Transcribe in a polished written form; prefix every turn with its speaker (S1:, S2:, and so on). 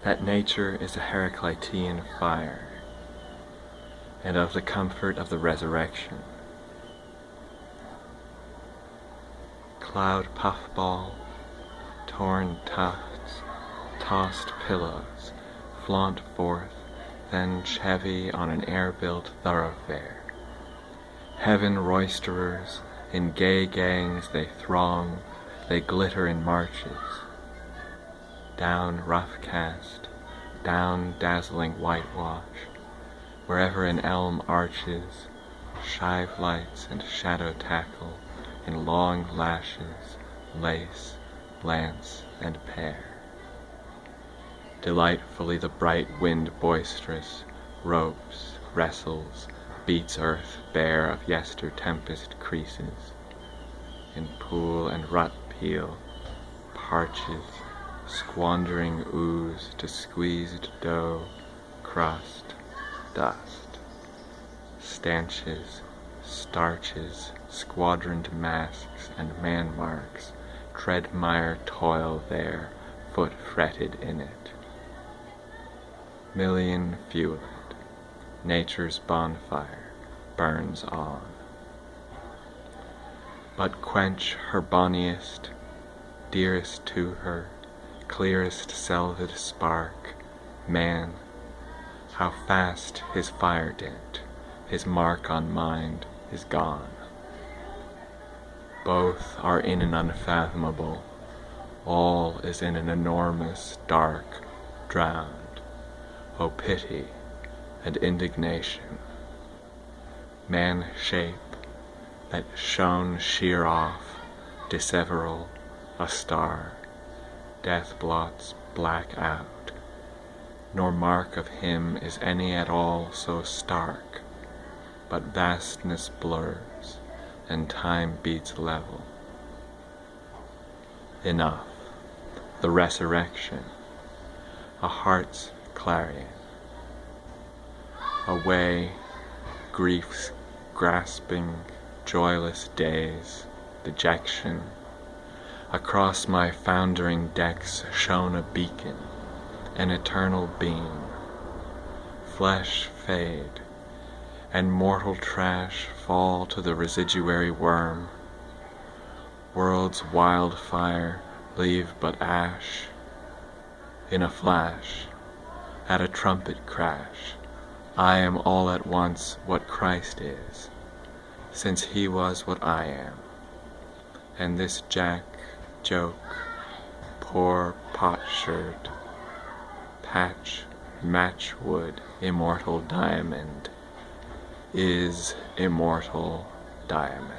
S1: that nature is a Heraclitean fire, and of the comfort of the resurrection. Cloud puffball, torn tufts, tossed pillows, flaunt forth, then chevy on an air-built thoroughfare. Heaven roisterers, in gay gangs they throng, they glitter in marches. Down rough cast, down dazzling whitewash, wherever an elm arches, shive lights and shadow tackle in long lashes, lace, lance, and pear. Delightfully the bright wind boisterous, ropes, wrestles, beats earth bare of yester-tempest creases. In pool and rut peel, parches, squandering ooze to squeezed dough, crust, dust. Stanches, starches, squadroned masks and man-marks, tread-mire toil there, foot fretted in it. Million fueled, nature's bonfire burns on. But quench her bonniest, dearest to her, clearest selved spark, man, how fast his fire dint, his mark on mind is gone. Both are in an unfathomable, all is in an enormous, dark, drowned. O pity and indignation, man-shape that shone sheer off, disseveral, a star, death blots black out, nor mark of him is any at all so stark, but vastness blurs, and time beats level. Enough, the resurrection, a heart's clarion. Away, grief's grasping, joyless days, dejection. Across my foundering decks shone a beacon, an eternal beam. Flesh fade, and mortal trash fall to the residuary worm. World's wildfire leave but ash. In a flash, at a trumpet crash, I am all at once what Christ is, since he was what I am. And this jack, joke, poor potsherd, patch, matchwood, immortal diamond, is immortal diamond.